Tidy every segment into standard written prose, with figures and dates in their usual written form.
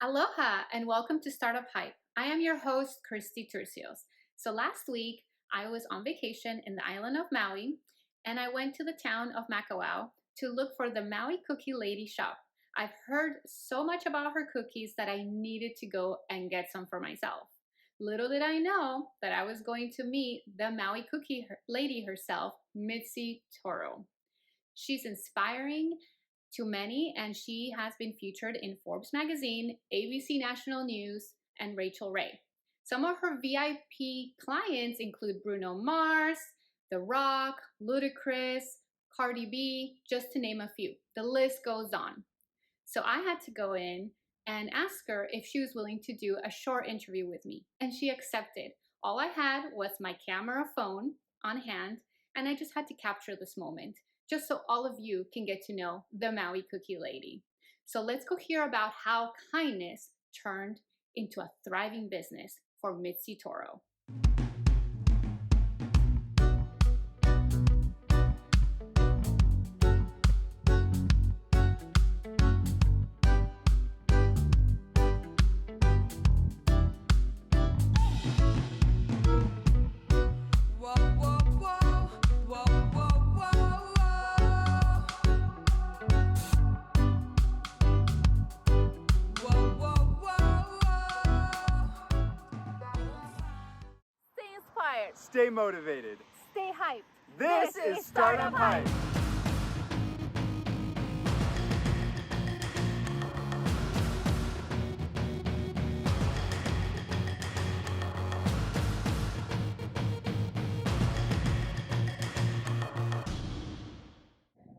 Aloha and welcome to Startup Hype. I am your host, Christy Turcios. So last week, I was on vacation in the island of Maui and I went to the town of Makawao to look for the Maui Cookie Lady shop. I've heard so much about her cookies that I needed to go and get some for myself. Little did I know that I was going to meet the Maui Cookie Lady herself, Mitzi Toro. She's inspiring to many, and she has been featured in Forbes magazine, ABC National News, and Rachel Ray. Some of her VIP clients include Bruno Mars, The Rock, Ludacris, Cardi B, just to name a few. The list goes on. So I had to go in and ask her if she was willing to do a short interview with me, and she accepted. All I had was my camera phone on hand, and I just had to capture this moment, just so all of you can get to know the Maui Cookie Lady. So let's go hear about how kindness turned into a thriving business for Mitzi Toro. Stay inspired. Stay motivated. Stay hyped. This is Startup Hype.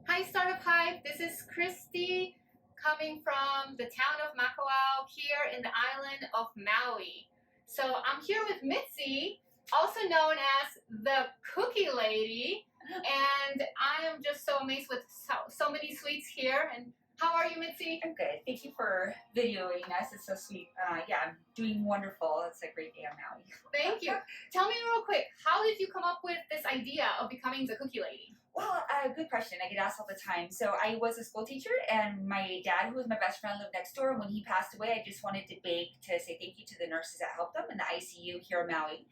Hi, Startup Hype. This is Christy coming from the town of Makawao here in the island of Maui. So I'm here with Mitzi, also known as the Cookie Lady, and I am just so amazed with so many sweets here. And how are you, Mitzi? I'm good. Thank you for videoing us. It's so sweet. I'm doing wonderful. It's a great day on Maui. Thank you. Tell me real quick, how did you come up with this idea of becoming the Cookie Lady? Well, good question. I get asked all the time. So I was a school teacher, and my dad, who was my best friend, lived next door. And when he passed away, I just wanted to bake to say thank you to the nurses that helped him in the ICU here in Maui.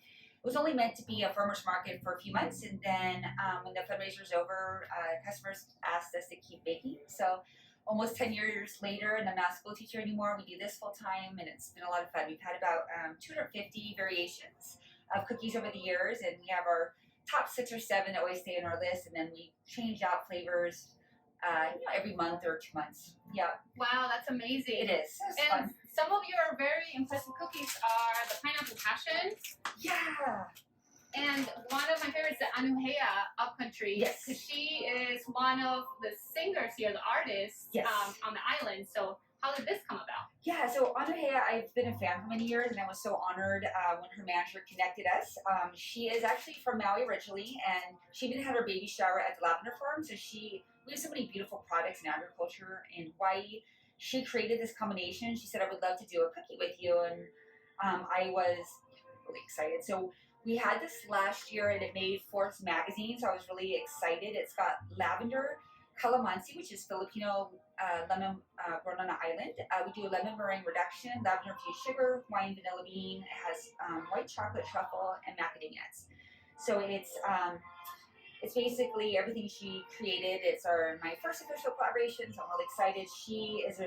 It was only meant to be a farmer's market for a few months, and then when the fundraiser was over, customers asked us to keep baking. So almost 10 years later, and I'm not a school teacher anymore, we do this full time, and it's been a lot of fun. We've had about 250 variations of cookies over the years, and we have our top 6 or 7 that always stay on our list, and then we change out flavors every month or 2 months. Yeah. Wow, that's amazing. It is. It's And fun. some of your very impressive cookies are the pineapple passion. Yeah. And one of my favorites, the Anuhea Upcountry. Yes. Because she is one of the singers here, the artists Yes. on the island. So how did this come about? Yeah, so Andrea, I've been a fan for many years, and I was so honored when her manager connected us. She is actually from Maui originally, and she even had her baby shower at the lavender farm. So we have so many beautiful products in agriculture in Hawaii. She created this combination. She said, I would love to do a cookie with you, and I was really excited. So we had this last year, and it made Forbes magazine, so I was really excited. It's got lavender, calamansi, which is Filipino lemon grown on an island. We do a lemon meringue reduction, lavender infused sugar, Hawaiian vanilla bean. It has white chocolate truffle and macadamia nuts. So it's basically everything she created. It's my first official collaboration, so I'm really excited. She is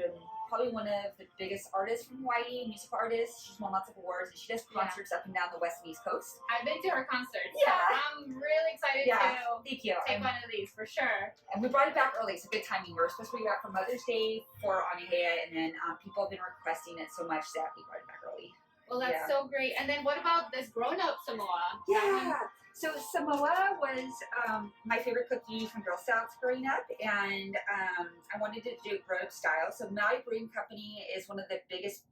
probably one of the biggest artists from Hawaii, musical artists. She's won lots of awards, and she does concerts up and down the West and East Coast. I've been to her concerts. Yeah. So I'm really excited to Thank you. take one of these for sure. And we brought it back early. It's a good timing. We were supposed to bring it back for Mother's Day for Anihea, and then people have been requesting it so much that we brought it back early. Well, that's so great. And then what about this grown-up Samoa? Yeah. So Samoa was my favorite cookie from Girl Scouts growing up, and I wanted to do grown-up style. So Maui Brewing Company is one of the biggest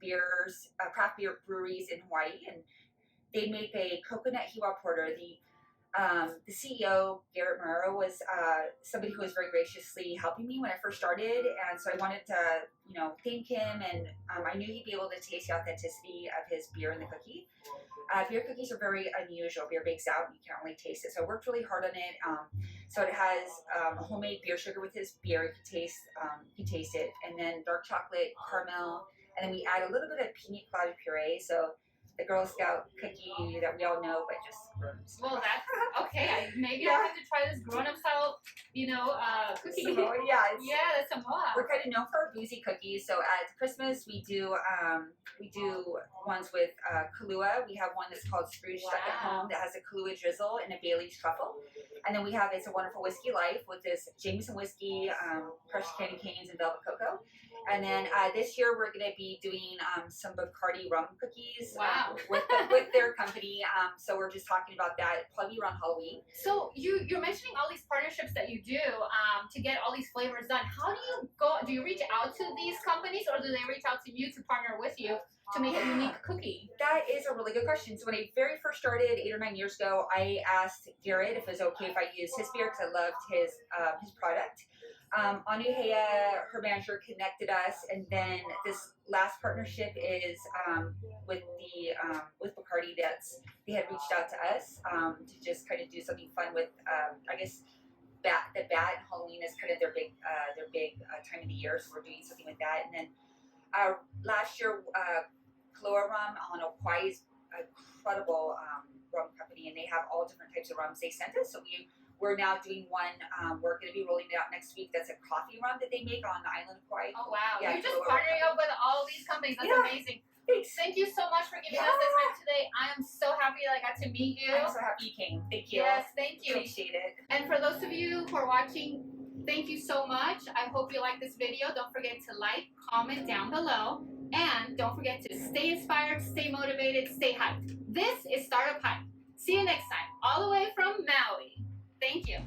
craft beer breweries in Hawaii, and they make a coconut hiwa porter. The CEO, Garrett Marrero, was somebody who was very graciously helping me when I first started, and so I wanted to, thank him, and I knew he'd be able to taste the authenticity of his beer in the cookie. Beer cookies are very unusual. Beer bakes out, and you can't really taste it, so I worked really hard on it. So it has homemade beer sugar with his beer. You can taste it, and then dark chocolate, caramel, and then we add a little bit of pina colada puree. So the Girl Scout cookie that we all know, but just Well, that's okay. Maybe Yeah. I have to try this grown-up style, cookie. Samoa, yeah, Yeah, the Samoa. we're kind of known for our boozy cookies. So at Christmas we do ones with Kahlua. We have one that's called Scrooge Stuck at Wow. Home that has a Kahlua drizzle and a Bailey's truffle. And then we have It's a Wonderful Whiskey Life with this Jameson whiskey, crushed candy canes, and velvet cocoa. And then this year we're going to be doing some Bacardi rum cookies Wow. with their company. So we're just talking about that probably around Halloween. So you're mentioning all these partnerships that you do to get all these flavors done. How do you go? Do you reach out to these companies, or do they reach out to you to partner with you to make a unique cookie? That is a really good question. So when I very first started 8 or 9 years ago, I asked Garrett if it was okay if I used his beer because I loved his product. Anuhea, her manager, connected us, and then this last partnership is with Bacardi. They had reached out to us to just kind of do something fun with I guess the bat Halloween is kind of their big time of the year, so we're doing something with that. And then last year, Kahlua Rum on Hawaii is an incredible rum company, and they have all different types of rums they sent us. So we're now doing one. We're going to be rolling it out next week. That's a coffee rum that they make on the island of Hawaii. Oh wow! Yeah, You're just Kahlua partnering up with all these companies. That's Yeah. amazing. Thanks. Thank you so much for giving us the time today. I am so happy that I got to meet you. I'm so happy you came. Thank you. Yes, thank you. Appreciate it. And for those of you who are watching, thank you so much. I hope you like this video. Don't forget to like, comment down below, and don't forget to stay inspired, stay motivated, stay hyped. This is Startup Hype. See you next time, all the way from Maui. Thank you.